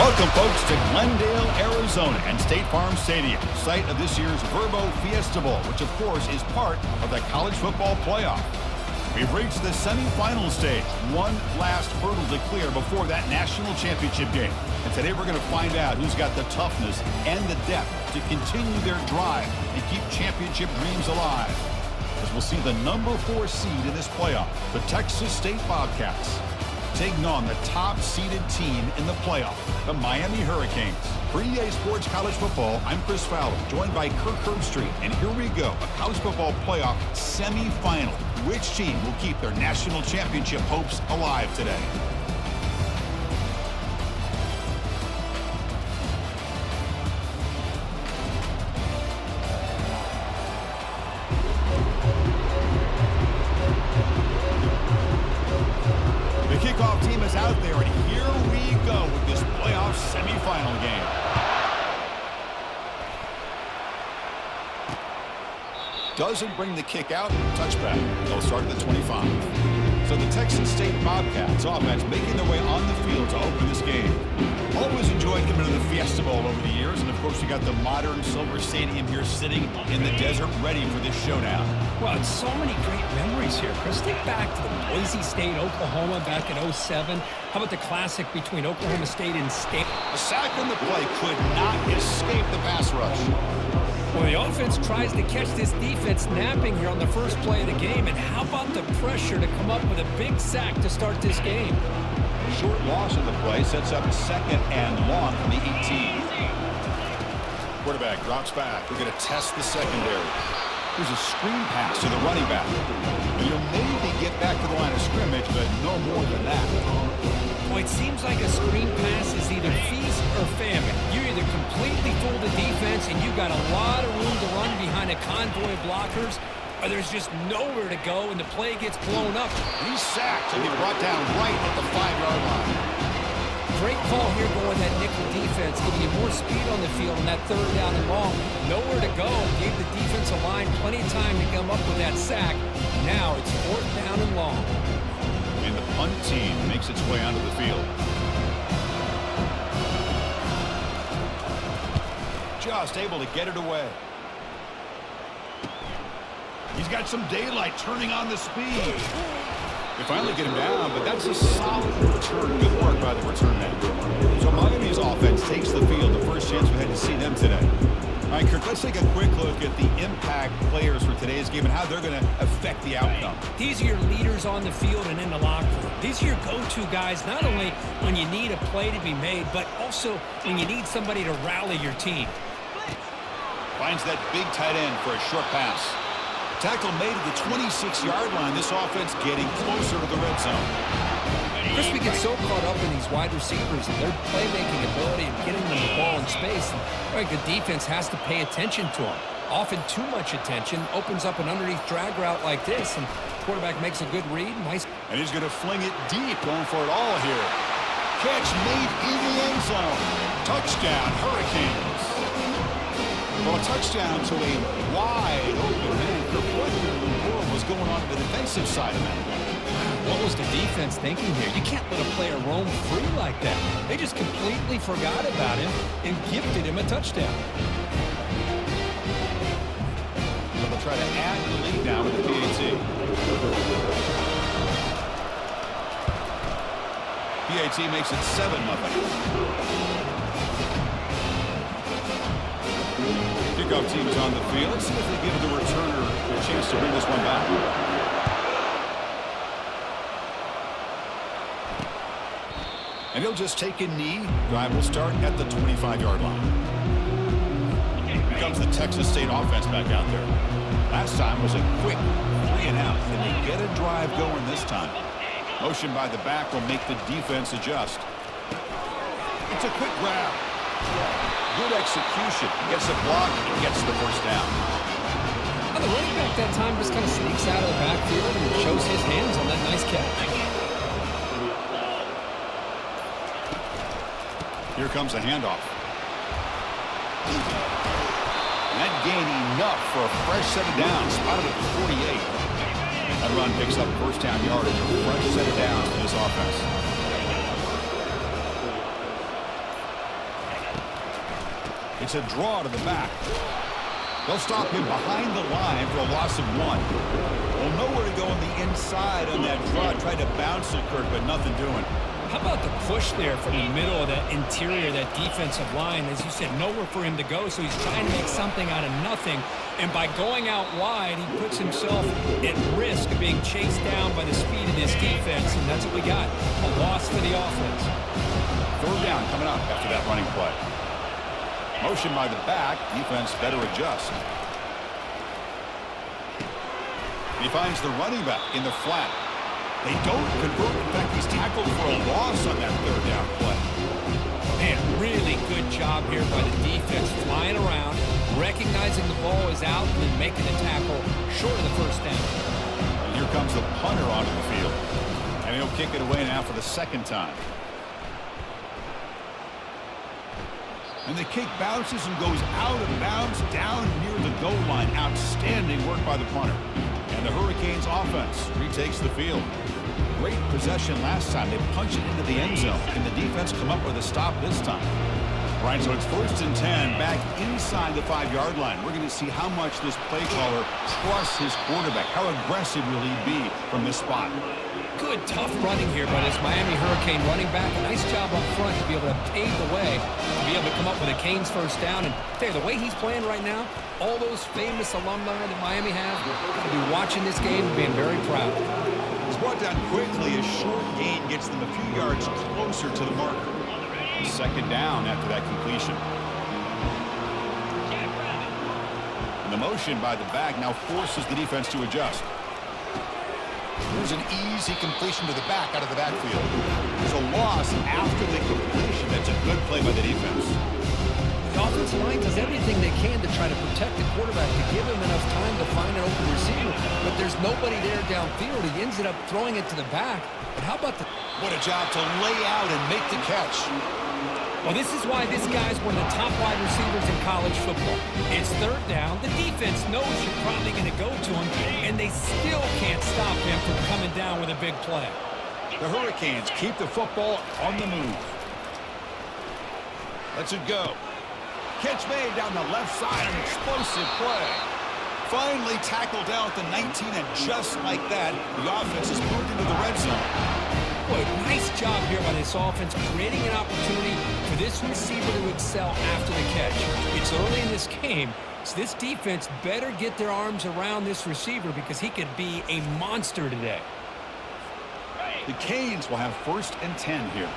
Welcome, folks, to Glendale, Arizona and State Farm Stadium, site of this year's Verbo Fiesta Bowl, which, of course, is part of the college football playoff. We've reached the semifinal stage, one last hurdle to clear before that national championship game. And today we're going to find out who's got the toughness and the depth to continue their drive and keep championship dreams alive. As we'll see the number 4 seed in this playoff, the Texas State Bobcats, taking on the top-seeded team in the playoff, the Miami Hurricanes. For EA Sports College Football, I'm Chris Fowler, joined by Kirk Herbstreit. And here we go, a college football playoff semifinal. Which team will keep their national championship hopes alive today? Kickoff team is out there, and here we go with this playoff semifinal game. Doesn't bring the kick out, touchback. They'll start at the 25. So the Texas State Bobcats offense making their way on the field to open this game. Always enjoyed coming to the Fiesta Bowl over the years, and of course you got the modern Silver Stadium here sitting in the desert ready for this showdown. Well, it's so many great memories here, Chris. Think back to the Boise State, Oklahoma back in '07. How about the classic between Oklahoma State and State? A sack on the play could not escape the pass rush. Well, the offense tries to catch this defense napping here on the first play of the game. And how about the pressure to come up with a big sack to start this game? Short loss of the play sets up second and long from the 18. Quarterback drops back. We're going to test the secondary. Here's a screen pass to the running back. Maybe get back to the line of scrimmage, but no more than that. Well, it seems like a screen pass is either feast or famine. You either completely fool the defense and you got a lot of room to run behind a convoy of blockers, or there's just nowhere to go and the play gets blown up. He's sacked and he brought down right at the 5-yard line. Great call here going that nickel defense, giving you more speed on the field on that third down and long. Nowhere to go. Gave the defensive line plenty of time to come up with that sack. Now it's 4th down and long. And the punt team makes its way onto the field. Just able to get it away. He's got some daylight turning on the speed. They finally get him down, but that's a solid return. Good work by the return man. So Miami's offense takes the field. The first chance we had to see them today. All right, Kirk, let's take a quick look at the impact players for today's game and how they're going to affect the outcome. These are your leaders on the field and in the locker room. These are your go-to guys, not only when you need a play to be made, but also when you need somebody to rally your team. Finds that big tight end for a short pass. Tackle made at the 26-yard line. This offense getting closer to the red zone. Chris, we get so caught up in these wide receivers and their playmaking ability and getting them the ball in space. And, the defense has to pay attention to them. Often too much attention opens up an underneath drag route like this, and the quarterback makes a good read. Nice. And he's going to fling it deep, going for it all here. Catch made in the end zone. Touchdown, Hurricanes. Well, a touchdown to a wide open man. What in the world was going on the defensive side of that? What was the defense thinking here? You can't let a player roam free like that. They just completely forgot about him and gifted him a touchdown. So they'll try to add the lead now with the PAT. PAT makes it 7-0. Kickoff team is on the field. Let's see if they give the returner a chance to bring this one back. And he'll just take a knee. Drive will start at the 25-yard line. Here comes the Texas State offense back out there. Last time was a quick 3-and-out. Can they get a drive going this time? Motion by the back will make the defense adjust. It's a quick grab. Good execution. Gets a block and gets the first down. Now the running back that time just kind of sneaks out of the backfield and shows his hands on that nice catch. Here comes a handoff. And that gain enough for a fresh set of downs. Spotted at the 48. That run picks up first down yardage. A fresh set of downs for this offense. It's a draw to the back. They'll stop him behind the line for a loss of 1. Well, nowhere to go on the inside on that draw. Tried to bounce it, Kurt, but nothing doing. How about the push there from the middle of that interior, that defensive line? As you said, nowhere for him to go, so he's trying to make something out of nothing. And by going out wide, he puts himself at risk of being chased down by the speed of this defense, and that's what we got, a loss for the offense. 3rd down coming up after that running play. Motion by the back, defense better adjust. He finds the running back in the flat. They don't convert. In fact, he's tackled for a loss on that 3rd down play. Man, really good job here by the defense, flying around, recognizing the ball is out, and then making the tackle short of the 1st down. And here comes the punter onto the field. And he'll kick it away now for the 2nd time. And the kick bounces and goes out of bounds down near the goal line. Outstanding work by the punter. And the Hurricanes offense retakes the field. Great possession last time. They punch it into the end zone. Can the defense come up with a stop this time? Right, so it's 1st and 10 back inside the 5-yard line. We're going to see how much this play caller trusts his quarterback. How aggressive will he be from this spot? Good, tough running here by this Miami Hurricane running back. A nice job up front to be able to pave the way, to be able to come up with a Canes 1st down. And tell you, the way he's playing right now, all those famous alumni that Miami has will be watching this game and being very proud. He's brought down quickly. A short gain gets them a few yards closer to the marker. 2nd down after that completion. And the motion by the back now forces the defense to adjust. There's an easy completion to the back out of the backfield. There's a loss after the completion. That's a good play by the defense. The offensive line does everything they can to try to protect the quarterback, to give him enough time to find an open receiver. But there's nobody there downfield. He ends up throwing it to the back. But how about the... What a job to lay out and make the catch. Well, this is why this guy's one of the top wide receivers in college football. It's 3rd down. The defense knows you're probably going to go to him, and they still can't stop him from coming down with a big play. The Hurricanes keep the football on the move. Lets it go. Catch made down the left side, an explosive play. Finally tackled down at the 19, and just like that, the offense is moved into the red zone. Boy, nice job here by this offense, creating an opportunity for this receiver to excel after the catch. It's early in this game, so this defense better get their arms around this receiver because he could be a monster today. The Canes will have 1st and 10 here.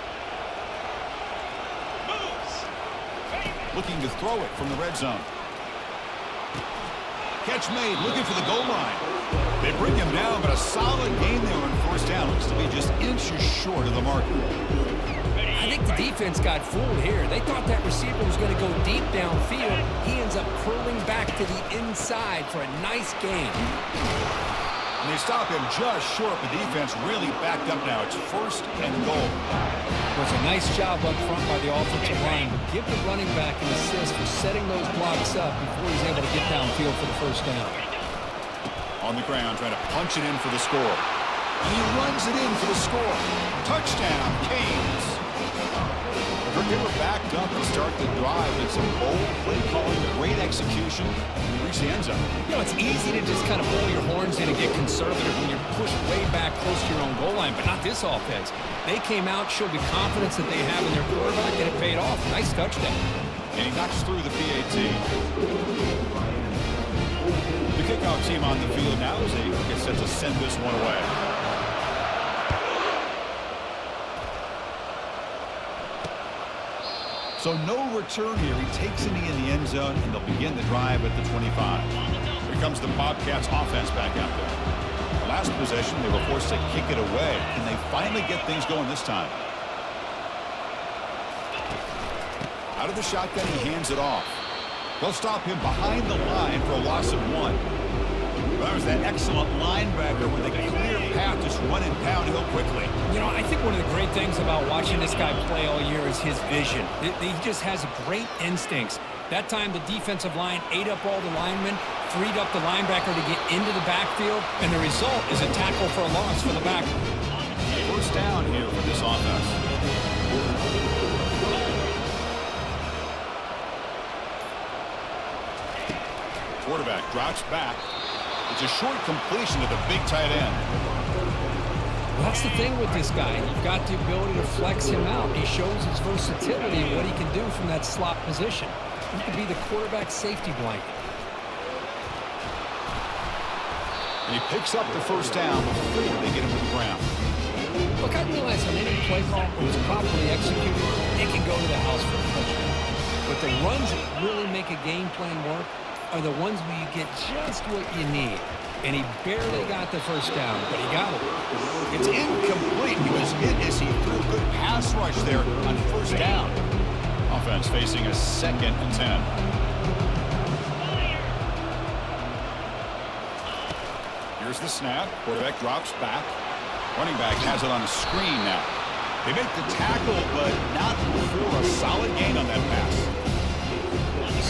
Looking to throw it from the red zone. Catch made, looking for the goal line. They bring him down, but a solid gain there on 1st down. Looks to be just inches short of the marker. I think the defense got fooled here. They thought that receiver was going to go deep downfield. He ends up curling back to the inside for a nice gain. And they stop him just short. The defense really backed up now. It's 1st and goal. It was a nice job up front by the offensive line, but give the running back an assist for setting those blocks up before he's able to get downfield for the 1st down. On the ground, trying to punch it in for the score. And he runs it in for the score. Touchdown, Canes. They were backed up to start the drive. It's some bold play calling, great execution. Reach the end zone. You know, it's easy to just kind of blow your horns in and get conservative when you're pushed way back close to your own goal line, but not this offense. They came out, showed the confidence that they have in their quarterback, and it paid off. Nice touchdown. And he knocks through the PAT. The kickoff team on the field now as they get set to send this one away. So no return here. He takes a knee in the end zone, and they'll begin the drive at the 25. Here comes the Bobcats offense back out there. Last possession, they were forced to kick it away. Can they finally get things going this time? Out of the shotgun, he hands it off. They'll stop him behind the line for a loss of 1. That was that excellent linebacker with a clear path, just running downhill quickly. You know, I think one of the great things about watching this guy play all year is his vision. He just has great instincts. That time, the defensive line ate up all the linemen, freed up the linebacker to get into the backfield, and the result is a tackle for a loss for the back. 1st down here for this offense. quarterback drops back. It's a short completion to the big tight end. Well, that's the thing with this guy. You've got the ability to flex him out. He shows his versatility and what he can do from that slot position. He could be the quarterback safety blanket. And he picks up the first down before they get him to the ground. Look, I realize on any play call that was properly executed, it can go to the house for a touchdown. But the runs that really make a game plan work are the ones where you get just what you need. And he barely got the first down, but he got it. It's incomplete. He was hit as he threw a good pass rush there on first down. Offense facing a 2nd and 10. Here's the snap. Quarterback drops back. Running back has it on a screen now. They make the tackle, but not before a solid gain on that pass.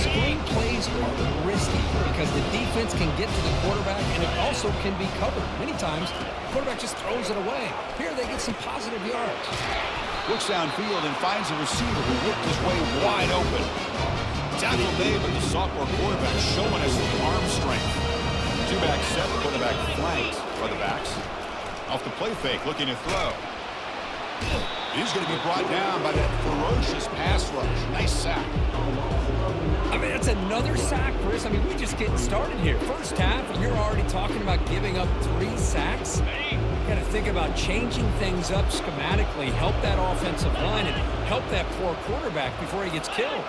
Screen plays are risky because the defense can get to the quarterback, and it also can be covered. Many times, the quarterback just throws it away. Here, they get some positive yards. Looks downfield and finds a receiver who whipped his way wide open. Tackle made, but the sophomore quarterback showing us the arm strength. Two-back set, quarterback flanked by the backs. Off the play fake, looking to throw. He's going to be brought down by that ferocious pass rush. Nice sack. I mean, that's another sack, Chris. I mean, we're just getting started here. First half, and you're already talking about giving up 3 sacks. You got to think about changing things up schematically, help that offensive line, and help that poor quarterback before he gets killed.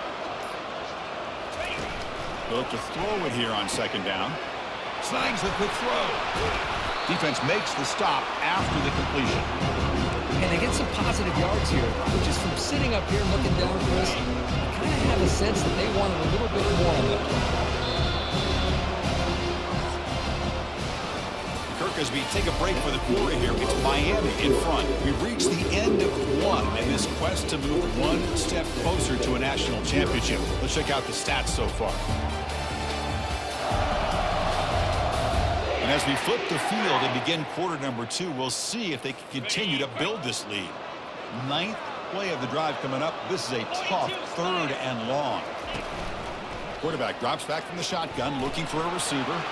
They'll look to throw it here on 2nd down. Slangs the quick throw. Defense makes the stop after the completion. And they get some positive yards here, which is from sitting up here and looking down, Chris. I kind of have a sense that they wanted a little bit more on that play. Kirk, as we take a break for the quarter here, it's Miami in front. We've reached the end of one in this quest to move one step closer to a national championship. Let's check out the stats so far. And as we flip the field and begin quarter number 2, we'll see if they can continue to build this lead. 9th play of the drive coming up. This is a tough 3rd and long. Quarterback drops back from the shotgun, looking for a receiver.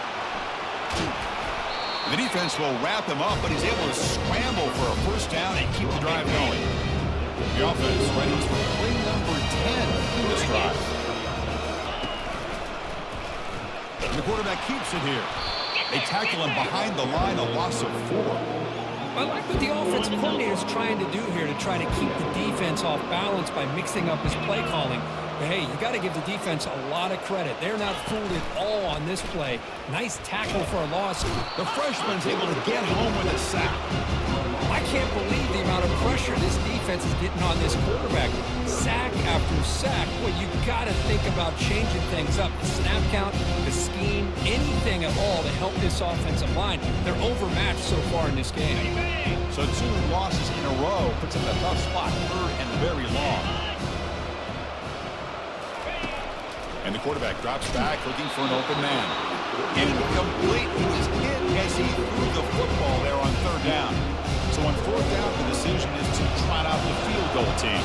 The defense will wrap him up, but he's able to scramble for a first down and keep the drive going. The offense ready for play number 10 in this drive. And the quarterback keeps it here. They tackle him behind the line, a loss of 4. I like what the offensive coordinator is trying to do here to try to keep the defense off balance by mixing up his play calling. But hey, you got to give the defense a lot of credit. They're not fooled at all on this play. Nice tackle for a loss. The freshman's able to get home with a sack. I can't believe the amount of pressure this defense is getting on this quarterback. Sack after sack. Well, you got to think about changing things up. The snap count, the scheme, anything at all to help this offensive line. They're overmatched so far in this game. So 2 losses in a row puts them in a tough spot, 3rd and very long. And the quarterback drops back, looking for an open man. Incomplete. He was hit as he threw the football there on 3rd down. So on 4th down, the decision is to trot out the field goal team.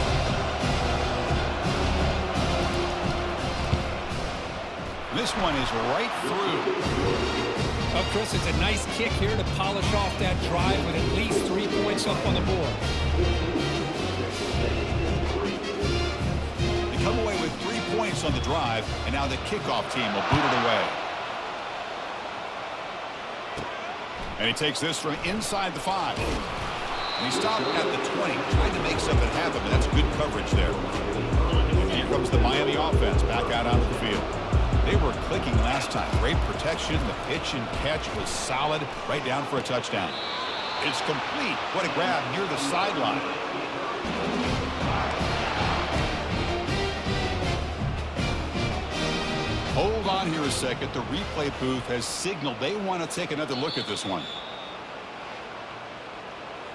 This one is right through. Well, Chris, it's a nice kick here to polish off that drive with at least 3 points up on the board. They come away with 3 points on the drive, and now the kickoff team will boot it away. And he takes this from inside the 5. And he stopped at the 20, trying to make something happen, but that's good coverage there. And here comes the Miami offense back out onto the field. They were clicking last time. Great protection. The pitch and catch was solid, right down for a touchdown. It's complete. What a grab near the sideline. Hold on here a second. The replay booth has signaled they want to take another look at this one.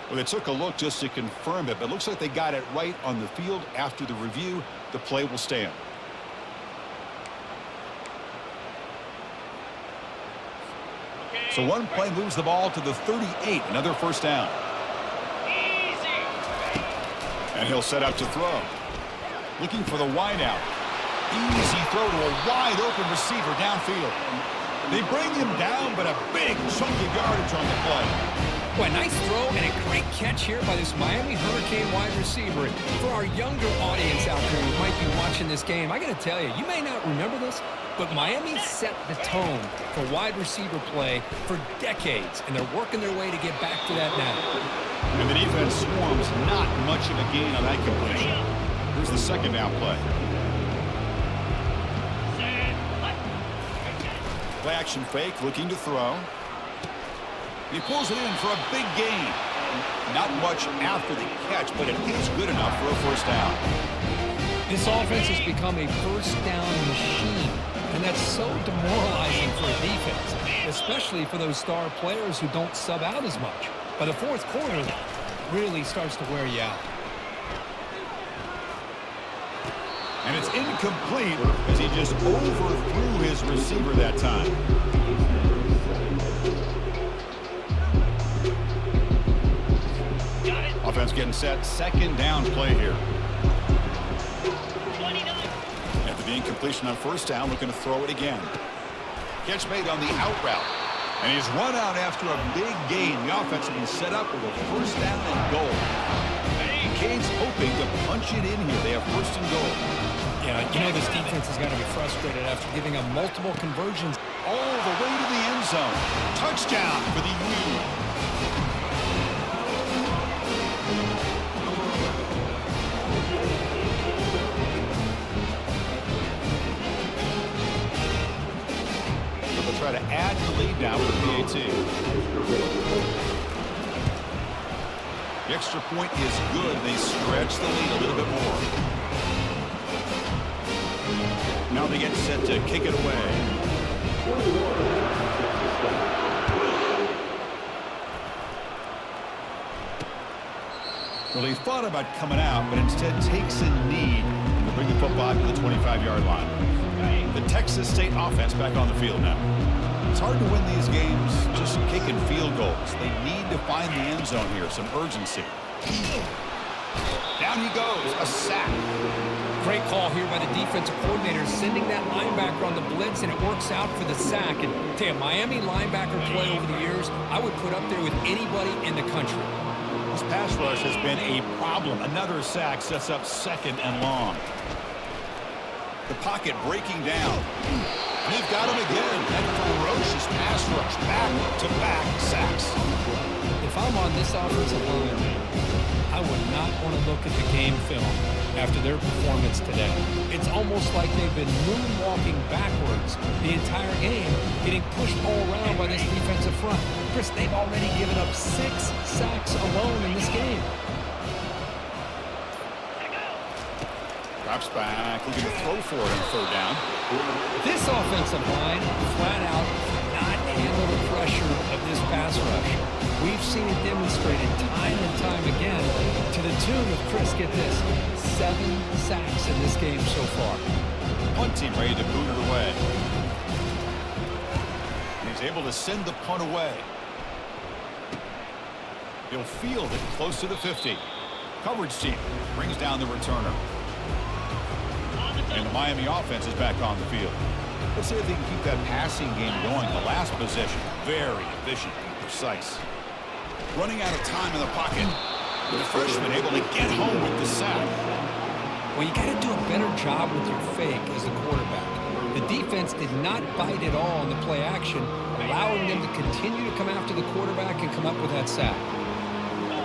Well, they took a look just to confirm it, but it looks like they got it right on the field. After the review, the play will stand. So one play moves the ball to the 38. Another first down. And he'll set up to throw. Looking for the wide out. Easy throw to a wide-open receiver downfield. They bring him down, but a big chunk of yardage on the play. Boy, nice throw and a great catch here by this Miami Hurricane wide receiver. For our younger audience out there who might be watching this game, I got to tell you, you may not remember this, but Miami set the tone for wide receiver play for decades, and they're working their way to get back to that now. And the defense swarms, not much of a gain on that completion. Here's the second down play. Play action fake, looking to throw. He pulls it in for a big gain. Not much after the catch, but it is good enough for a first down. This offense has become a first down machine, and that's so demoralizing for a defense, especially for those star players who don't sub out as much. But the fourth quarter really starts to wear you out. And it's incomplete as he just overthrew his receiver that time. Offense getting set. Second down play here. After the incompletion on first down, looking to throw it again. Catch made on the out route. And he's run out after a big gain. The offense will be set up with a first down and goal. Cade's hoping to punch it in here. They have first and goal. Yeah, you know this defense has got to be frustrated after giving up multiple conversions. All the way to the end zone. Touchdown for the U. Try to add the lead now with the PAT. The extra point is good. They stretch the lead a little bit more. Now they get set to kick it away. Well, he thought about coming out, but instead takes a knee to bring the football to the 25-yard line. The Texas State offense back on the field now. It's hard to win these games just kicking field goals. They need to find the end zone here, some urgency. Down he goes, a sack. Great call here by the defensive coordinator, sending that linebacker on the blitz, and it works out for the sack. And tell you, Miami linebacker play over the years, I would put up there with anybody in the country. This pass rush has been a problem. Another sack sets up second and long. The pocket breaking down. And they've got him again. That ferocious pass rush. Back-to-back sacks. If I'm on this offensive line, I would not want to look at the game film after their performance today. It's almost like they've been moonwalking backwards the entire game, getting pushed all around by this defensive front. Chris, they've already given up 6 sacks alone in this game. Drops back, looking to throw for it on third down. This offensive line flat out cannot handle the pressure of this pass rush. We've seen it demonstrated time and time again to the tune of, Chris, get this, 7 sacks in this game so far. Punt team ready to boot it away. And he's able to send the punt away. He'll field it close to the 50. Coverage team brings down the returner. And the Miami offense is back on the field. Let's see if they can keep that passing game going. The last possession, very efficient and precise. Running out of time in the pocket. The freshman able to get home with the sack. Well, you got to do a better job with your fake as the quarterback. The defense did not bite at all in the play action, allowing them to continue to come after the quarterback and come up with that sack.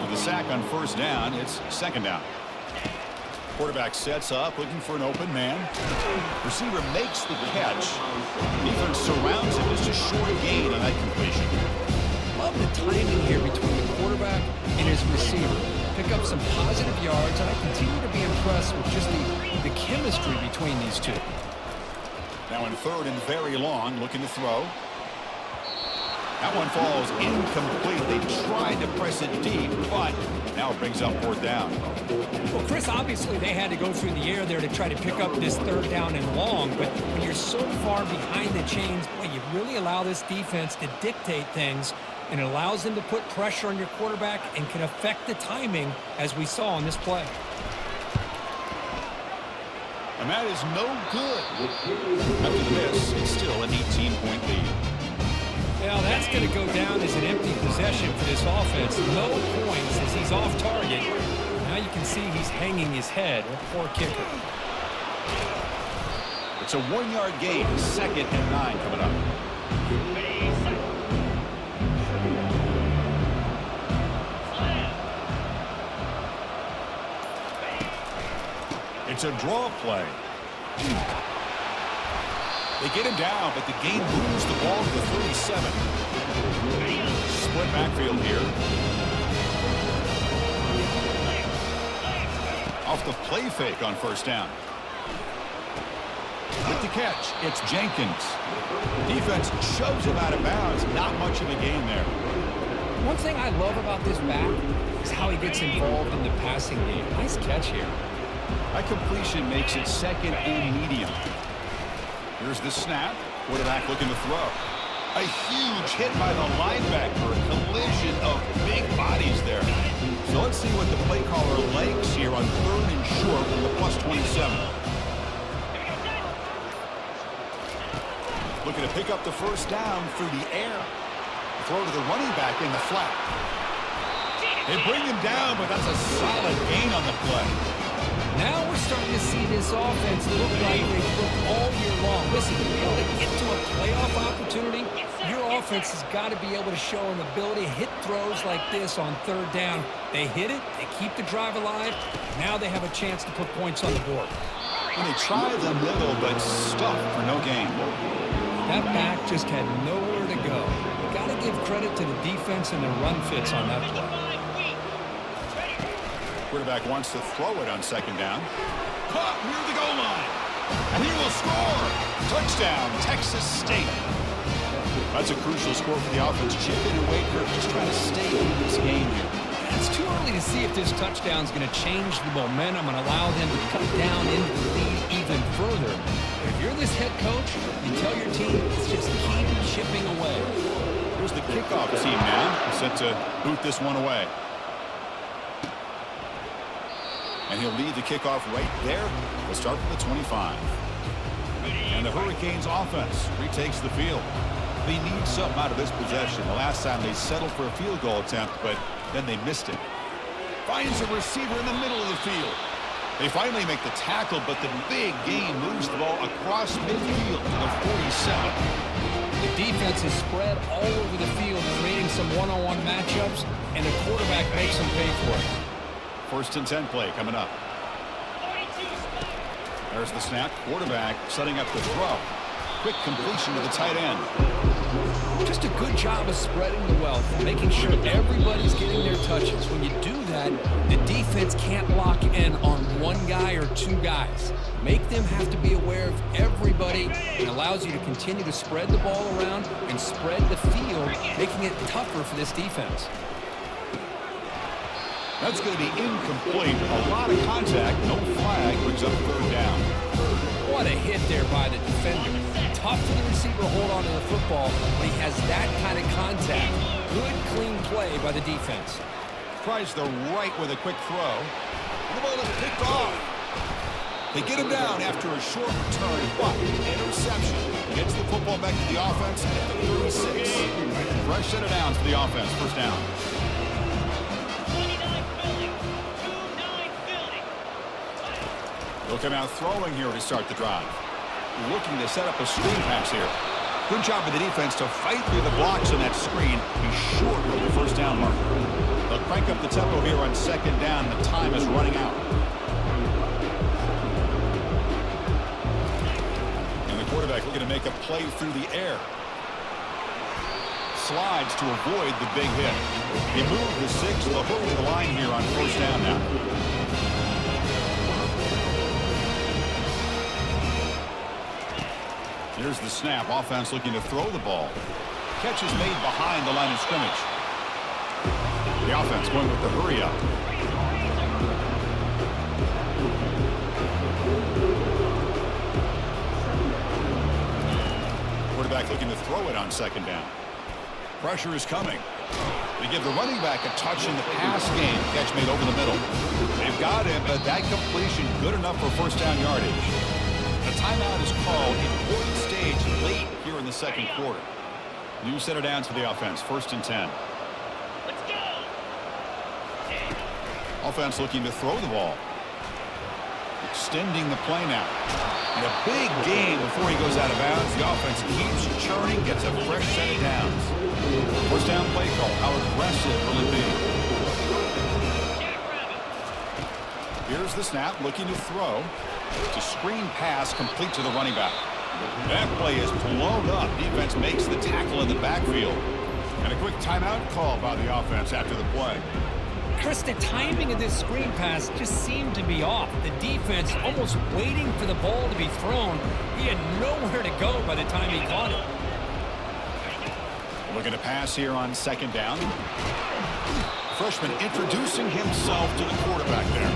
With the sack on first down, it's second down. Quarterback sets up, looking for an open man. Receiver makes the catch. Defense surrounds him. Just a short gain on that completion. Love the timing here between the quarterback and his receiver. Pick up some positive yards, and I continue to be impressed with just the chemistry between these two. Now in third and very long, looking to throw. That one falls incomplete. They tried to press it deep, but now it brings up fourth down. Well, Chris, obviously they had to go through the air there to try to pick up this third down and long, but when you're so far behind the chains, boy, you really allow this defense to dictate things, and it allows them to put pressure on your quarterback and can affect the timing, as we saw on this play. And that is no good. After this, it's still an 18-point lead. Well, that's going to go down as an empty possession for this offense. No points as he's off target. Now you can see he's hanging his head. Poor kicker. It's a 1-yard gain. 2nd and 9 coming up. It's a draw play. They get him down, but the gain moves the ball to the 37. Split backfield here. Off the play fake on 1st down. With the catch, it's Jenkins. Defense shoves him out of bounds. Not much of a gain there. One thing I love about this back is how he gets involved in the passing game. Nice catch here. That completion makes it 2nd and medium. Here's the snap. Quarterback looking to throw. A huge hit by the linebacker. A collision of big bodies there. So let's see what the play caller likes here on 3rd and short from the +27. Looking to pick up the 1st down through the air. Throw to the running back in the flat. They bring him down, but that's a solid gain on the play. Now we're starting to see this offense look like they've looked all year long. Listen, to be able to get to a playoff opportunity, your offense has got to be able to show an ability to hit throws like this on 3rd down. They hit it, they keep the drive alive. Now they have a chance to put points on the board. And they try the middle, but stuck for no gain. That back just had nowhere to go. Got to give credit to the defense and the run fits on that play. Quarterback wants to throw it on 2nd down. Caught near the goal line. And he will score. Touchdown, Texas State. That's a crucial score for the offense. Chip in and wait for it, just trying to stay in this game here. It's too early to see if this touchdown is going to change the momentum and allow them to cut down into the lead even further. If you're this head coach, you tell your team, just keep chipping away. Here's the kickoff team now, set to boot this one away. And he'll lead the kickoff right there. We'll start from the 25. And the Hurricanes offense retakes the field. They need something out of this possession. The last time they settled for a field goal attempt, but then they missed it. Finds a receiver in the middle of the field. They finally make the tackle, but the big gain moves the ball across midfield to the 47. The defense is spread all over the field, creating some one-on-one matchups, and the quarterback makes them pay for it. 1st and 10 play coming up. There's the snap. Quarterback setting up the throw. Quick completion to the tight end. Just a good job of spreading the wealth, making sure everybody's getting their touches. When you do that, the defense can't lock in on one guy or 2 guys. Make them have to be aware of everybody. It allows you to continue to spread the ball around and spread the field, making it tougher for this defense. That's going to be incomplete. A lot of contact. No flag. Brings up 3rd down. What a hit there by the defender. Tough for the receiver to hold on to the football, but he has that kind of contact. Good, clean play by the defense. Tries the right with a quick throw. The ball is picked off. They get him down after a short return, but interception. Gets the football back to the offense at the 36. Fresh set of downs for the offense. 1st down. He'll come out throwing here to start the drive. Looking to set up a screen pass here. Good job of the defense to fight through the blocks on that screen. He's short of the 1st down mark. They'll crank up the tempo here on 2nd down. The time is running out. And the quarterback looking to make a play through the air. Slides to avoid the big hit. He moved the 6. They'll hurry to the line here on 1st down now. Here's the snap. Offense looking to throw the ball. Catch is made behind the line of scrimmage. The offense going with the hurry up. Quarterback looking to throw it on 2nd down. Pressure is coming. They give the running back a touch in the pass game. Catch made over the middle. They've got him, but that completion good enough for first down yardage. The timeout is called. Important stage late here in the second quarter. New set of downs for the offense. 1st and 10. Let's go. Offense looking to throw the ball. Extending the play now. And a big gain before he goes out of bounds. The offense keeps churning, gets a fresh set of downs. First down play call. How aggressive will it be? Here's the snap, looking to throw. It's a screen pass complete to the running back. That play is blown up. Defense makes the tackle in the backfield. And a quick timeout call by the offense after the play. Chris, the timing of this screen pass just seemed to be off. The defense almost waiting for the ball to be thrown. He had nowhere to go by the time he caught it. Looking to pass here on 2nd down. Freshman introducing himself to the quarterback there.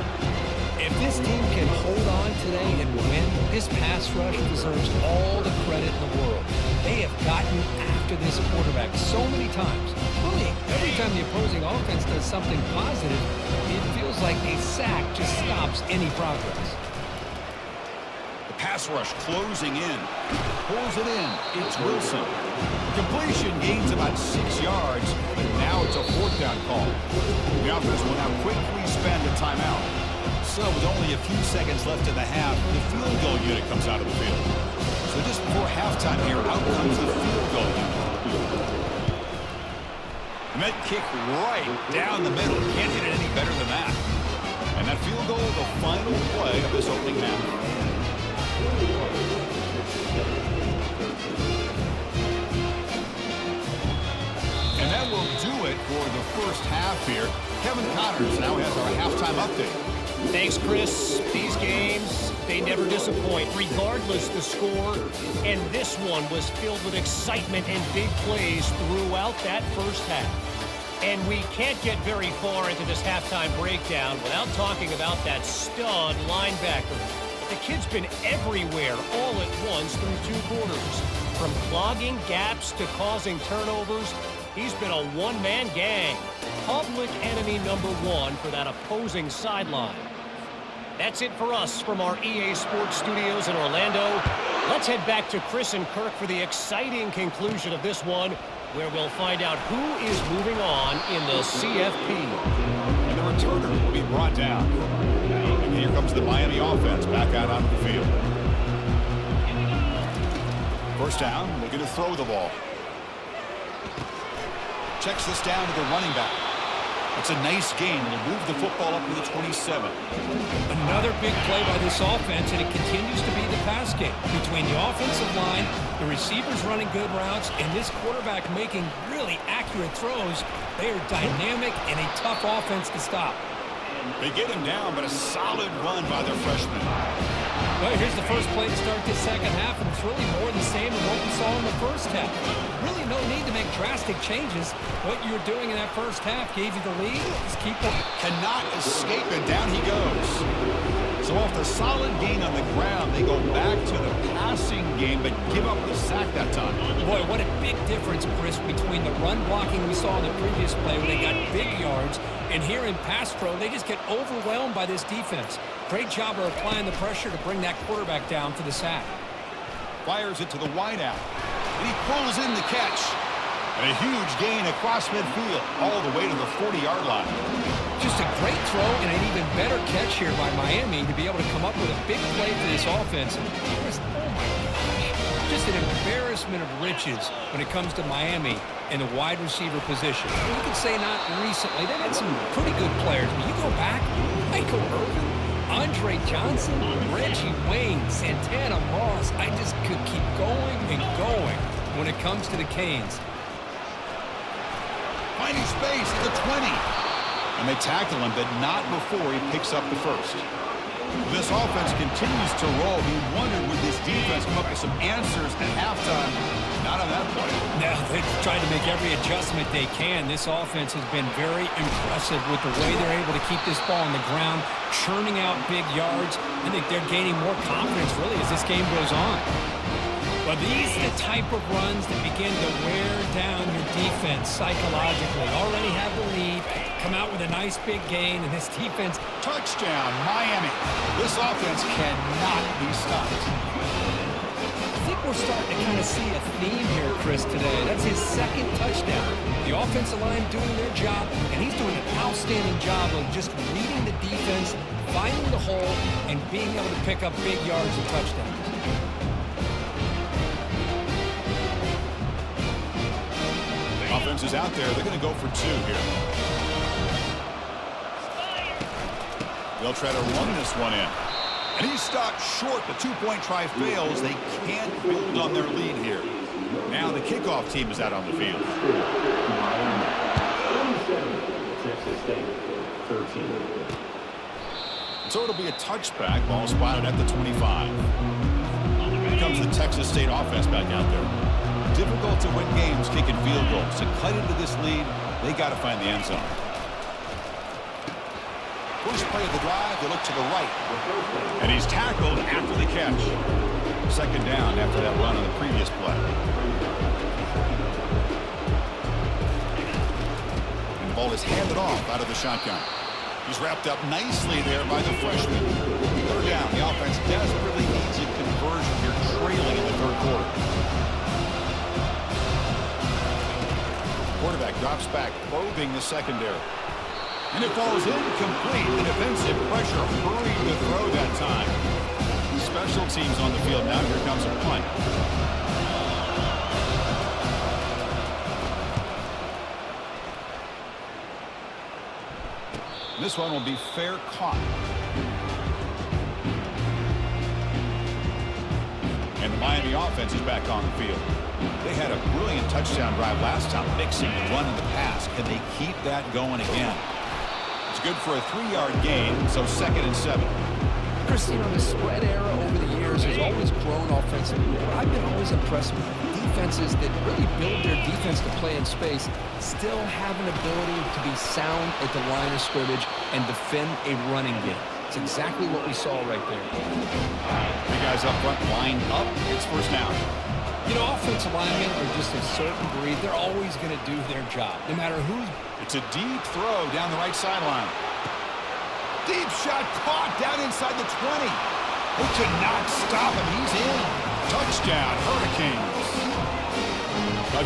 If this team can hold on today and win, this pass rush deserves all the credit in the world. They have gotten after this quarterback so many times. Really, every time the opposing offense does something positive, it feels like a sack just stops any progress. The pass rush closing in. Pulls it in. It's Wilson. Completion gains about 6 yards, but now it's a 4th down call. The offense will now quickly spend a timeout. So with only a few seconds left in the half, the field goal unit comes out of the field. So just before halftime here, out comes the field goal unit. And that kick right down the middle. Can't get it any better than that. And that field goal, the final play of this opening half. And that will do it for the first half here. Kevin Connors now has our halftime update. Thanks, Chris. These games, they never disappoint, regardless the score. And this one was filled with excitement and big plays throughout that first half. And we can't get very far into this halftime breakdown without talking about that stud linebacker. The kid's been everywhere all at once through 2 quarters. From clogging gaps to causing turnovers, he's been a one-man gang. Public enemy number 1 for that opposing sideline. That's it for us from our EA Sports Studios in Orlando. Let's head back to Chris and Kirk for the exciting conclusion of this one, where we'll find out who is moving on in the CFP. And the returner will be brought down. And here comes the Miami offense back out onto the field. First down, looking to throw the ball. Checks this down to the running back. It's a nice gain. It'll move the football up to the 27. Another big play by this offense, and it continues to be the pass game. Between the offensive line, the receivers running good routes, and this quarterback making really accurate throws, they are dynamic and a tough offense to stop. They get him down, but a solid run by their freshman. Well, here's the first play to start this second half, and it's really more the same as what we saw in the first half. Really no need to make drastic changes. What you were doing in that first half gave you the lead. Just keep it. Cannot escape, and down he goes. So off the solid gain on the ground, they go back to the passing game, but give up the sack that time. Boy, what a big difference, Chris, between the run blocking we saw in the previous play where they got big yards, and here in pass pro, they just get overwhelmed by this defense. Great job of applying the pressure to bring that quarterback down for the sack. Fires it to the wideout. And he pulls in the catch. And a huge gain across midfield, all the way to the 40-yard line. Just a great throw and an even better catch here by Miami to be able to come up with a big play for this offense. Just, oh my gosh, just an embarrassment of riches when it comes to Miami in the wide receiver position. You could say not recently. They've had some pretty good players, but you go back, Michael Irvin, Andre Johnson, Reggie Wayne, Santana Moss. I just could keep going and going when it comes to the Canes. Finding space at the 20. And they tackle him, but not before he picks up the first. This offense continues to roll. He wondered would this defense come up with some answers at halftime. Not on that play. Now they've tried to make every adjustment they can. This offense has been very impressive with the way they're able to keep this ball on the ground, churning out big yards. I think they're gaining more confidence, really, as this game goes on. But these are the type of runs that begin to wear down your defense psychologically. Already have the lead, come out with a nice big gain, and this defense. Touchdown, Miami. This offense cannot be stopped. I think we're starting to kind of see a theme here, Chris, today. That's his second touchdown. The offensive line doing their job, and he's doing an outstanding job of just reading the defense, finding the hole, and being able to pick up big yards and touchdowns. Offense is out there. They're going to go for 2 here. They'll try to run this one in. And he's stopped short. The 2-point try fails. They can't build on their lead here. Now the kickoff team is out on the field. So it'll be a touchback. Ball spotted at the 25. Here comes the Texas State offense back out there. Difficult to win games kicking field goals. To cut into this lead, they got to find the end zone. First play of the drive, they look to the right. And he's tackled after the catch. Second down after that run on the previous play. And the ball is handed off out of the shotgun. He's wrapped up nicely there by the freshman. Third down. The offense desperately needs a conversion here, trailing in the third quarter. Quarterback drops back, probing the secondary. And it falls incomplete. The defensive pressure hurried to throw that time. Special teams on the field now. Here comes a punt. This one will be fair caught. And the Miami offense is back on the field. They had a brilliant touchdown drive last time, mixing the run and the pass. Can they keep that going again? It's good for a 3-yard gain, so 2nd and 7. Chris, the spread era over the years has always grown offensively. But I've been always impressed with defenses that really build their defense to play in space, still have an ability to be sound at the line of scrimmage and defend a running game. It's exactly what we saw right there. The guys up front lined up. It's first down. Offensive linemen are just a certain breed. They're always going to do their job, no matter who's. It's a deep throw down the right sideline. Deep shot caught down inside the 20. They could not stop him. He's in. Touchdown, Hurricanes.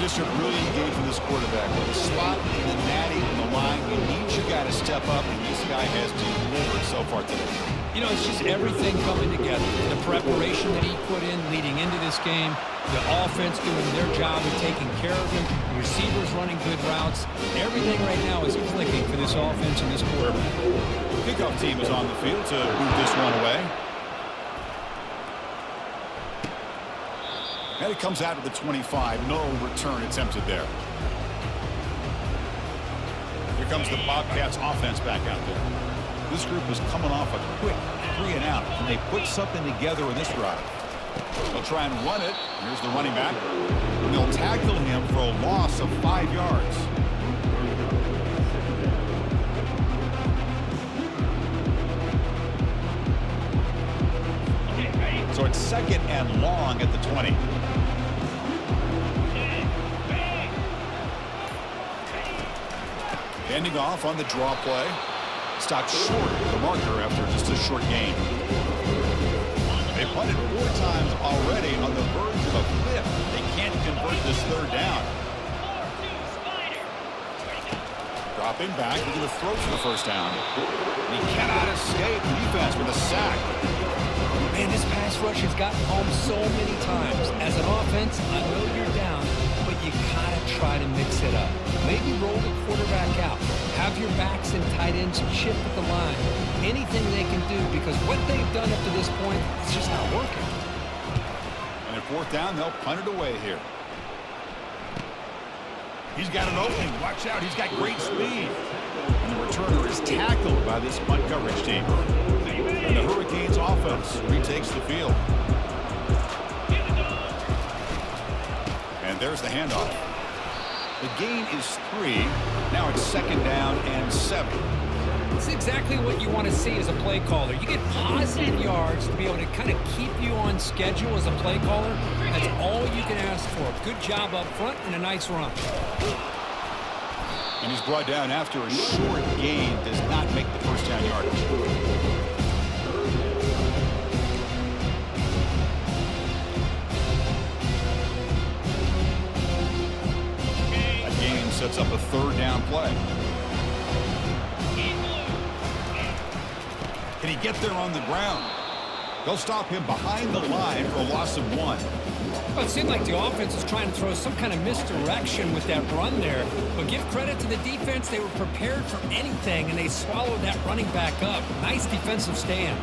Just a brilliant game for this quarterback. With a spot in the natty on the line, you need your guy to step up, and this guy has delivered so far today. It's just everything coming together. The preparation that he put in leading into this game, the offense doing their job of taking care of him, the receivers running good routes. Everything right now is clicking for this offense and this quarterback. The kickoff team is on the field to move this one away. And it comes out of the 25. No return attempted there. Here comes the Bobcats offense back out there. This group is coming off a quick 3-and-out. Can they put something together in this drive? They'll try and run it. Here's the running back. And they'll tackle him for a loss of 5 yards. So it's 2nd and long at the 20. Ending off on the draw play. Stopped short of the marker after just a short gain. They punted 4 times already on the verge of a flip. They can't convert this third down. Dropping back, they're going to throw for the first down. And he cannot escape the defense with a sack. Man, this pass rush has gotten home so many times. As an offense, I know you're down, but you gotta try to mix it up. Maybe roll the quarterback out. Have your backs and tight ends chip at the line. Anything they can do, because what they've done up to this point, it's just not working. And at 4th down, they'll punt it away here. He's got an opening. Watch out. He's got great speed. And the returner is tackled by this punt coverage team. And the Hurricanes offense retakes the field. And there's the handoff. The gain is 3. Now it's 2nd down and 7. It's exactly what you want to see as a play caller. You get positive yards to be able to kind of keep you on schedule as a play caller. That's all you can ask for. Good job up front and a nice run. And he's brought down after a short gain. Does not make the first down yardage. That gain sets up a third down play. Can he get there on the ground? They'll stop him behind the line for a loss of 1. Well, it seemed like the offense was trying to throw some kind of misdirection with that run there. But give credit to the defense. They were prepared for anything, and they swallowed that running back up. Nice defensive stand.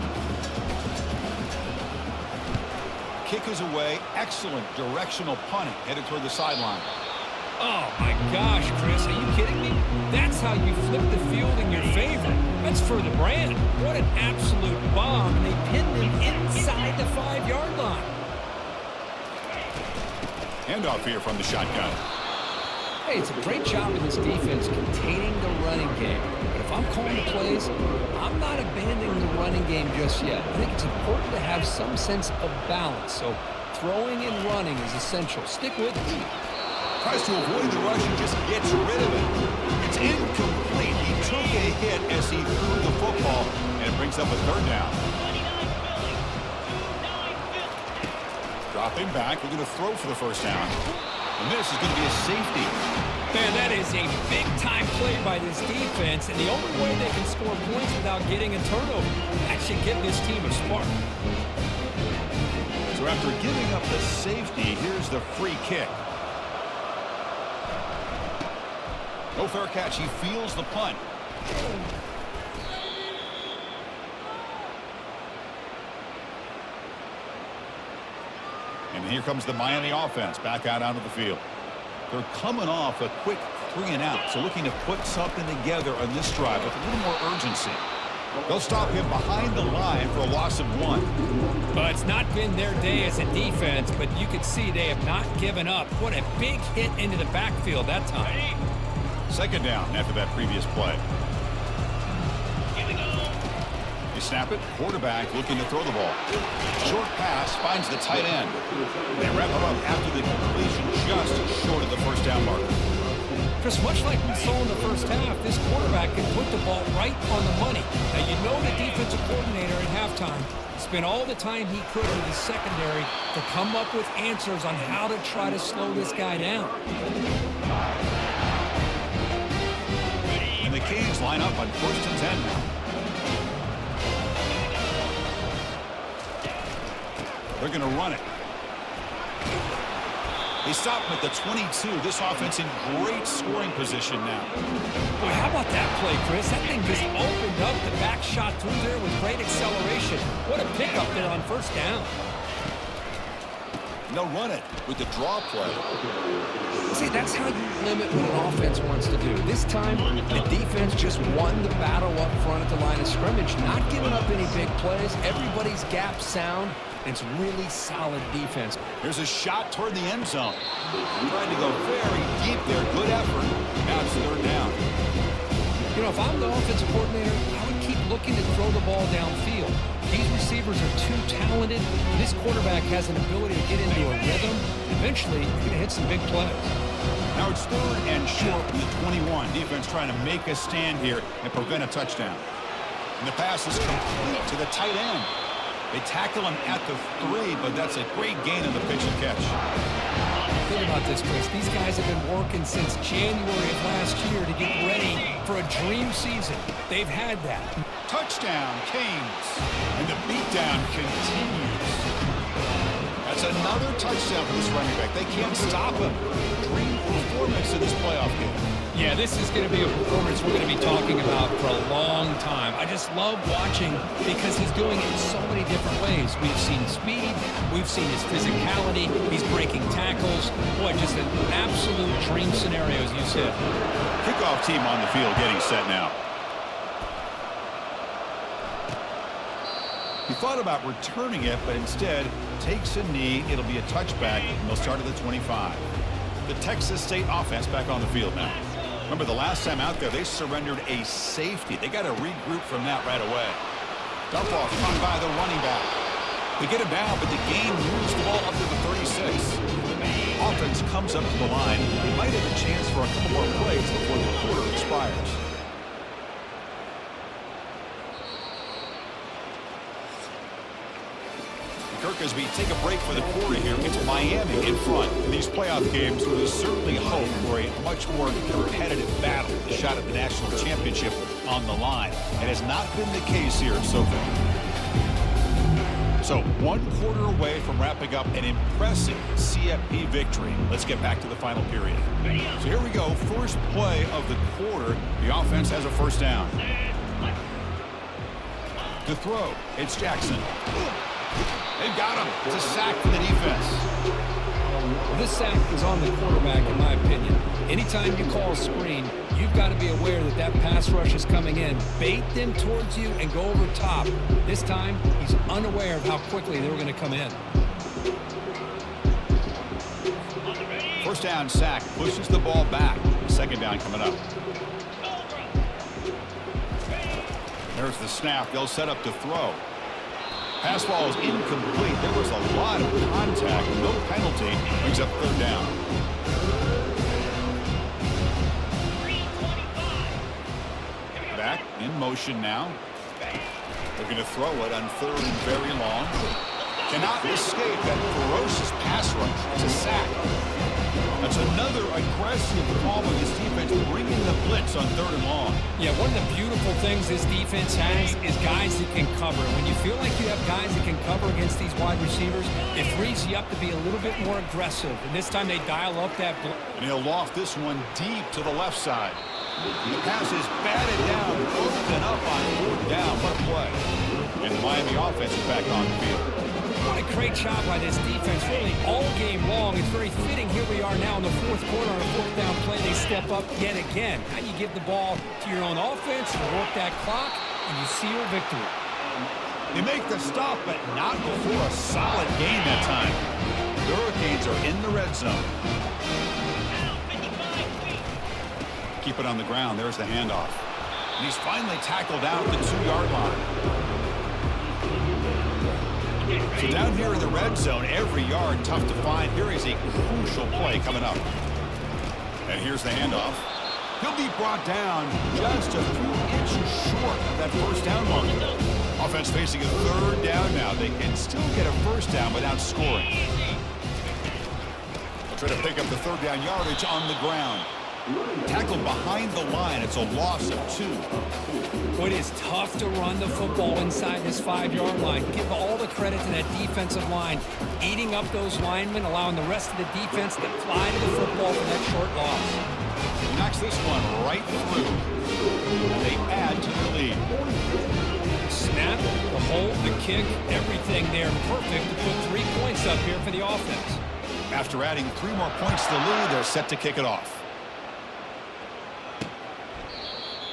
Kick is away. Excellent directional punting headed toward the sideline. Oh, my gosh, Chris. Are you kidding me? That's how you flip the field in your favor. That's for the brand. What an absolute bomb. And they pinned him inside the 5-yard line. Handoff here from the shotgun. Hey, it's a great job in this defense containing the running game. But if I'm calling the plays, I'm not abandoning the running game just yet. I think it's important to have some sense of balance. So throwing and running is essential. Stick with it. Tries to avoid the rush and just gets rid of it. It's incomplete. He took a hit as he threw the football, and it brings up a third down. Dropping back, looking to throw for the first down. And this is going to be a safety. Man, that is a big-time play by this defense, and the only way they can score points without getting a turnover. That should give this team a spark. So after giving up the safety, here's the free kick. No fair catch. He feels the punt. And here comes the Miami offense back out onto the field. They're coming off a quick 3-and-out, so looking to put something together on this drive with a little more urgency. They'll stop him behind the line for a loss of 1. Well, it's not been their day as a defense, but you can see they have not given up. What a big hit into the backfield that time. Second down after that previous play. They snap it. Quarterback looking to throw the ball. Short pass finds the tight end. They wrap it up after the completion just short of the first down marker. Chris, much like we saw in the first half, this quarterback can put the ball right on the money. Now, you know the defensive coordinator at halftime spent all the time he could with his secondary to come up with answers on how to try to slow this guy down. And the Canes line up on 1st and 10 now. They're going to run it. They stop him at the 22. This offense in great scoring position now. Boy, how about that play, Chris? That thing just opened up the back shot through there with great acceleration. What a pickup there on first down. And they'll run it with the draw play. See, that's how you limit what an offense wants to do. This time, the defense just won the battle up front at the line of scrimmage, not giving up any big plays. Everybody's gap sound. It's really solid defense. Here's a shot toward the end zone. Trying to go very deep there. Good effort. Now it's third down. You know, if I'm the offensive coordinator, I would keep looking to throw the ball downfield. These receivers are too talented. This quarterback has an ability to get into a rhythm. Eventually, you're going to hit some big plays. Now it's third and short from the 21. Defense trying to make a stand here and prevent a touchdown. And the pass is complete to the tight end. They tackle him at the 3, but that's a great gain in the pitch and catch. Think about this, Chris. These guys have been working since January of last year to get ready for a dream season. They've had that. Touchdown, Canes. And the beatdown continues. That's another touchdown for this running back. They can't stop him. Dream performance in this playoff game. Yeah, this is going to be a performance we're going to be talking about for a long time. I just love watching because he's doing it in so many different ways. We've seen speed. We've seen his physicality. He's breaking tackles. Boy, just an absolute dream scenario, as you said. Kickoff team on the field getting set now. He thought about returning it, but instead takes a knee. It'll be a touchback, and they'll start at the 25. The Texas State offense back on the field now. Remember, the last time out there, they surrendered a safety. They got to regroup from that right away. Dump off caught by the running back. They get him down, but the game moves the ball up to the 36. Offense comes up to the line. They might have a chance for a couple more plays before the quarter expires. Kirk, as we take a break for the quarter here, it's Miami in front. In these playoff games, there's certainly hope for a much more competitive battle. The shot at the national championship on the line. It has not been the case here so far. So, 1 quarter away from wrapping up an impressive CFP victory. Let's get back to the final period. So here we go. First play of the quarter. The offense has a first down. To throw, it's Jackson. They've got him. It's a sack for the defense. Well, this sack is on the quarterback, in my opinion. Anytime you call a screen, you've got to be aware that that pass rush is coming in. Bait them towards you and go over top. This time, he's unaware of how quickly they were going to come in. First down sack pushes the ball back. Second down coming up. There's the snap. They'll set up to throw. Pass ball is incomplete. There was a lot of contact. No penalty. Brings up third down. Back in motion now. Looking to throw it on third and very long. Cannot escape that ferocious pass rush. It's a sack. That's another aggressive call by this defense, bringing the blitz on third and long. Yeah, one of the beautiful things this defense has is guys that can cover. When you feel like you have guys that can cover against these wide receivers, it frees you up to be a little bit more aggressive. And this time they dial up that blitz. And he'll loft this one deep to the left side. The pass is batted down, broken up on fourth down. What a play. And the Miami offense is back on the field. What a great job by this defense, really all game long. It's very fitting. Here we are now in the fourth quarter on a fourth down play. They step up yet again. Now you give the ball to your own offense, you work that clock, and you seal victory. They make the stop, but not before a solid game that time. The Hurricanes are in the red zone. Keep it on the ground. There's the handoff. And he's finally tackled out at the 2-yard line. So down here in the red zone, every yard tough to find. Here is a crucial play coming up. And here's the handoff. He'll be brought down just a few inches short of that first down marker. Offense facing a third down now. They can still get a first down without scoring. They'll try to pick up the third down yardage on the ground. Tackled behind the line. It's a loss of 2. It is tough to run the football inside this 5-yard line. Give all the credit to that defensive line. Eating up those linemen, allowing the rest of the defense to fly to the football for that short loss. Knocks this one right through. They add to the lead. Snap, the hold, the kick, everything there perfect to put 3 points up here for the offense. After adding 3 more points to the lead, they're set to kick it off.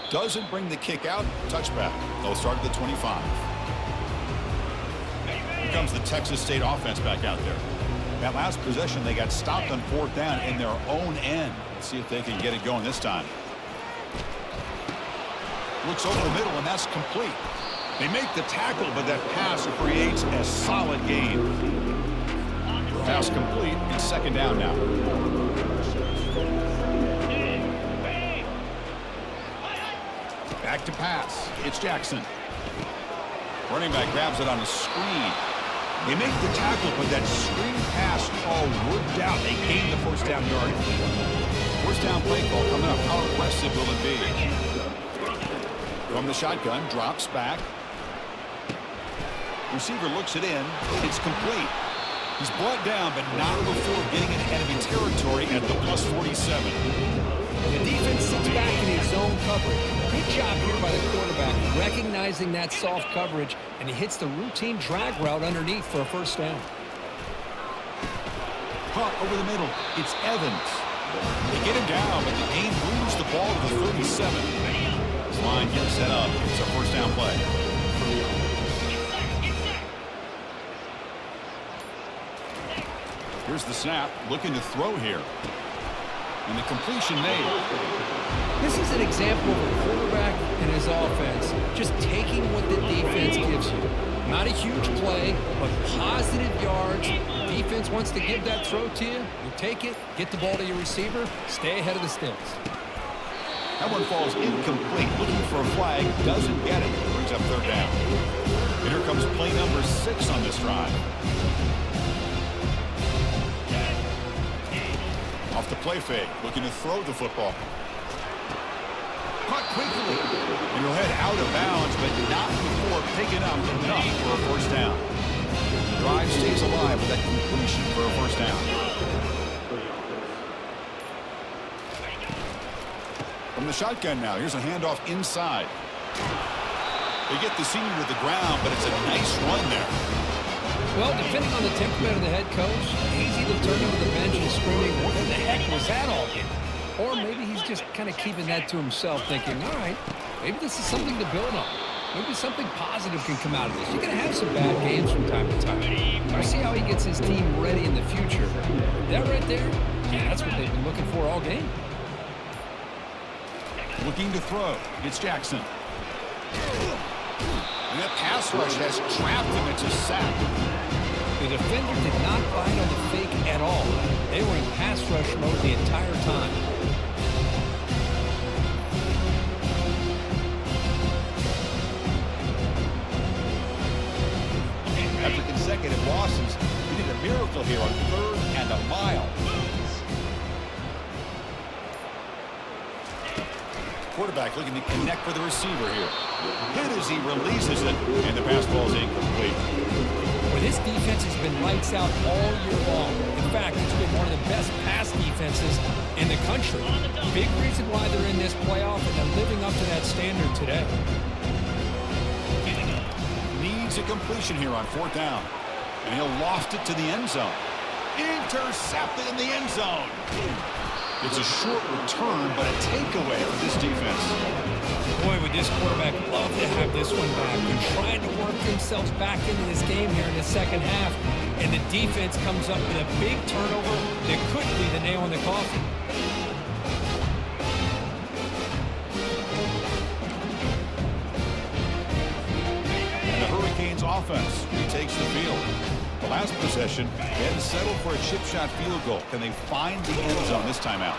Doesn't bring the kick out. Touchback. They'll start at the 25. Here comes the Texas State offense back out there. That last possession, they got stopped on fourth down in their own end. Let's see if they can get it going this time. Looks over the middle, and that's complete. They make the tackle, but that pass creates a solid gain. Pass complete, and second down now. Back to pass. It's Jackson. Running back grabs it on a screen. They make the tackle, but that screen pass all worked out. They gain the first down yardage. First down play call coming up. How aggressive will it be? From the shotgun, drops back. Receiver looks it in. It's complete. He's brought down, but not before getting in enemy territory at the plus 47. The defense sits back in his zone coverage. Good job here by the quarterback, recognizing that soft coverage, and he hits the routine drag route underneath for a first down. Caught over the middle. It's Evans. They get him down, but the game moves the ball to the 37. This line gets set up. It's a first down play. Here's the snap. Looking to throw here. And the completion made. This is an example of a quarterback and his offense just taking what the defense gives you. Not a huge play, but positive yards. Defense wants to give that throw to you. You take it, get the ball to your receiver, stay ahead of the sticks. That one falls incomplete. Looking for a flag, doesn't get it. Brings up third down. And here comes play number 6 on this drive. Off the play fake, looking to throw the football. Caught quickly. And he'll head out of bounds, but not before picking up enough for a first down. The drive stays alive with that completion for a first down. From the shotgun now, here's a handoff inside. They get the senior to the ground, but it's a nice run there. Well, depending on the temperament of the head coach, he's either turning to the bench and screaming, what the heck was that all in? Or maybe he's just kind of keeping that to himself, thinking, all right, maybe this is something to build on. Maybe something positive can come out of this. You're going to have some bad games from time to time. I see how he gets his team ready in the future. That right there, yeah, that's what they've been looking for all game. Looking to throw. It's Jackson. And that pass rush has trapped him. It's a sack. The defender did not bite on the fake at all. They were in pass rush mode the entire time. After consecutive losses, we need a miracle here on 3rd and a mile. Quarterback looking to connect with the receiver here. Hit as he releases it, and the pass ball is incomplete. Well, this defense has been lights out all year long. In fact, it's been one of the best pass defenses in the country. Big reason why they're in this playoff, and they're living up to that standard today. Needs a completion here on 4th down. And he'll loft it to the end zone. Intercepted in the end zone. It's a short return, but a takeaway for this defense. Boy, would this quarterback love to have this one back. They're trying to work themselves back into this game here in the second half. And the defense comes up with a big turnover that could be the nail in the coffin. And the Hurricanes offense retakes the field. The last possession, they had to settle for a chip shot field goal. Can they find the end zone this time out?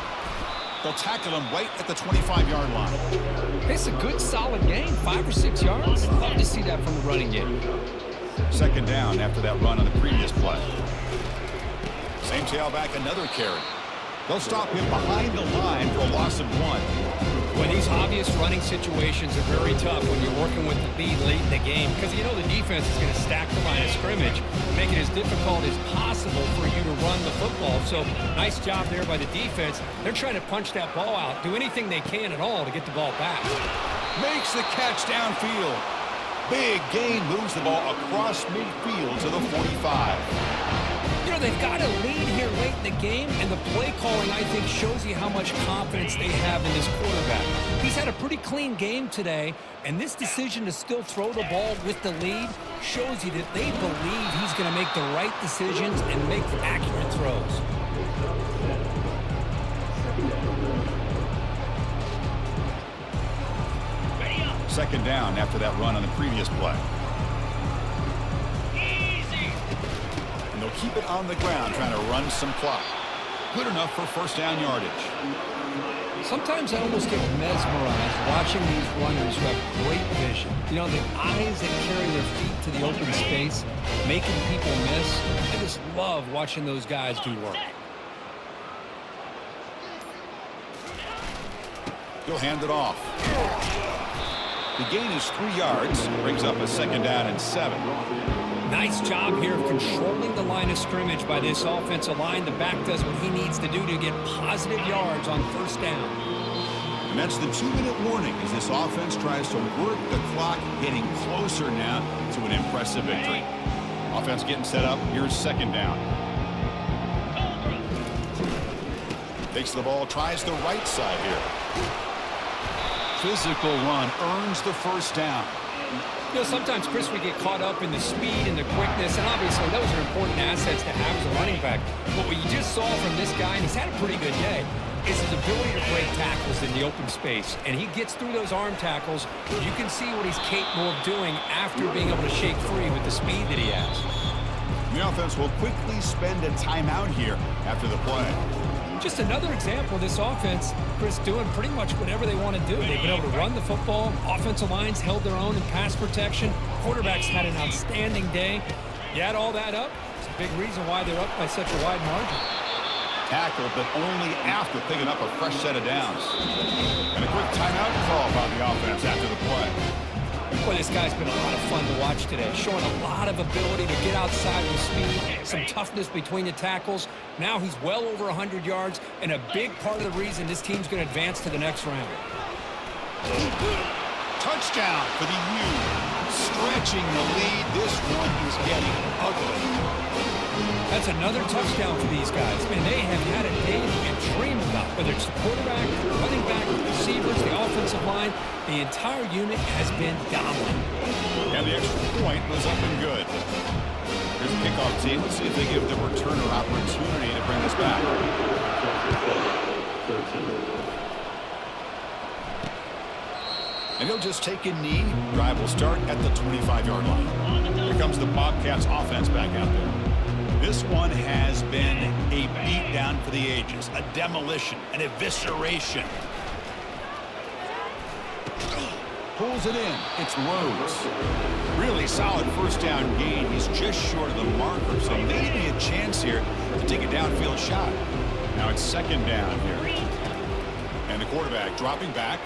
They'll tackle him right at the 25-yard line. It's a good, solid game. 5 or 6 yards. Love to see that from the running game. 2nd down after that run on the previous play. Same tailback, another carry. They'll stop him behind the line for a loss of 1. Well, these obvious running situations are very tough when you're working with the lead late in the game because you know the defense is going to stack the line of scrimmage, make it as difficult as possible for you to run the football. So, nice job there by the defense. They're trying to punch that ball out, do anything they can at all to get the ball back. Makes the catch downfield. Big gain, moves the ball across midfield to the 45. You know, they've got a lead here late in the game, and the play calling, I think, shows you how much confidence they have in this quarterback. He's had a pretty clean game today, and this decision to still throw the ball with the lead shows you that they believe he's going to make the right decisions and make accurate throws. Second down after that run on the previous play. And they'll keep it on the ground, trying to run some clock. Good enough for first down yardage. Sometimes I almost get mesmerized watching these runners who have great vision. You know, the eyes that carry their feet to the open space, making people miss. I just love watching those guys do work. He'll hand it off. The gain is 3 yards, brings up a second down and 7. Nice job here of controlling the line of scrimmage by this offensive line. The back does what he needs to do to get positive yards on first down. And that's the 2-minute warning as this offense tries to work the clock, getting closer now to an impressive victory. Offense getting set up. Here's second down. Takes the ball, tries the right side here. Physical run, earns the first down. You know, sometimes, Chris, we get caught up in the speed and the quickness, and obviously those are important assets to have as a running back. But what you just saw from this guy, and he's had a pretty good day, is his ability to break tackles in the open space. And he gets through those arm tackles. You can see what he's capable of doing after being able to shake free with the speed that he has. The offense will quickly spend a timeout here after the play. Just another example of this offense, Chris, doing pretty much whatever they want to do. They've been able to run the football. Offensive lines held their own in pass protection. Quarterbacks had an outstanding day. You add all that up, it's a big reason why they're up by such a wide margin. Tackled, but only after picking up a fresh set of downs. And a quick timeout call by the offense after the play. Boy, this guy's been a lot of fun to watch today, showing a lot of ability to get outside with speed, some toughness between the tackles. Now he's well over 100 yards, and a big part of the reason this team's going to advance to the next round. Touchdown for the U. Stretching the lead. This one is getting ugly. That's another touchdown for these guys. Man, they have had a day you can dream about, whether it's the quarterback, the running back, the receivers, the offensive line. The entire unit has been dominant. And the extra point was up and good. Here's the kickoff team. Let's see if they give the returner opportunity to bring this back. And he'll just take a knee. Drive will start at the 25-yard line. Here comes the Bobcats offense back out there. This one has been a beatdown for the ages, a demolition, an evisceration. Pulls it in. It's Rhodes. Really solid first down gain. He's just short of the marker, so maybe a chance here to take a downfield shot. Now it's second down here. And the quarterback dropping back.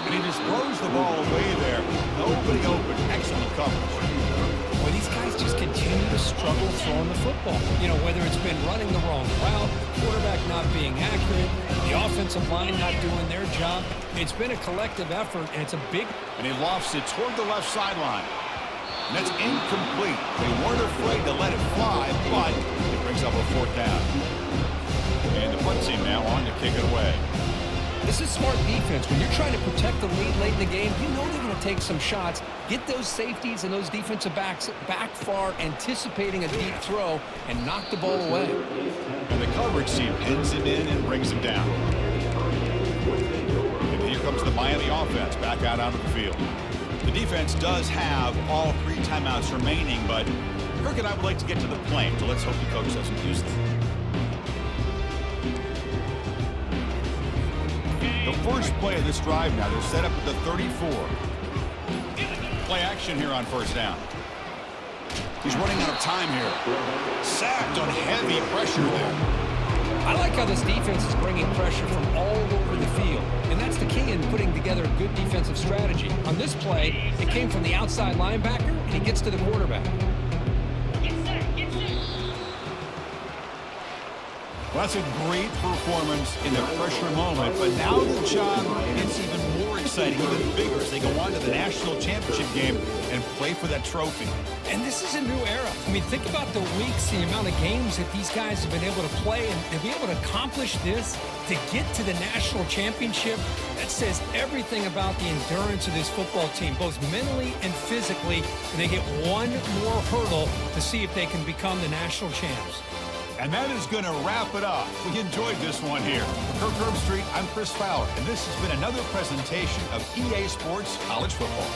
And he just throws the ball away there. Nobody open. Excellent coverage. Well, these guys just continue to struggle throwing the football. You know, whether it's been running the wrong route, quarterback not being accurate, the offensive line not doing their job. It's been a collective effort, and it's a big... And he lofts it toward the left sideline. And that's incomplete. They weren't afraid to let it fly, but it brings up a fourth down. And the punt team now on to kick it away. This is smart defense. When you're trying to protect the lead late in the game, you know they're going to take some shots, get those safeties and those defensive backs back far, anticipating a deep throw, and knock the ball away. And the coverage team pins him in and brings him down. And here comes the Miami offense back out onto the field. The defense does have all 3 timeouts remaining, but Kirk and I would like to get to the plane, so let's hope the coach doesn't use them. The first play of this drive now, they're set up at the 34. Play action here on first down. He's running out of time here. Sacked on heavy pressure there. I like how this defense is bringing pressure from all over the field, and that's the key in putting together a good defensive strategy. On this play, it came from the outside linebacker, and he gets to the quarterback. Well, that's a great performance in the pressure moment, but now the job gets even more exciting, even bigger as they go on to the national championship game and play for that trophy. And this is a new era. I mean, think about the weeks, the amount of games that these guys have been able to play, and to be able to accomplish this, to get to the national championship, that says everything about the endurance of this football team, both mentally and physically, and they get one more hurdle to see if they can become the national champs. And that is going to wrap it up. We enjoyed this one here. For Kirk Herbstreit, I'm Chris Fowler, and this has been another presentation of EA Sports College Football.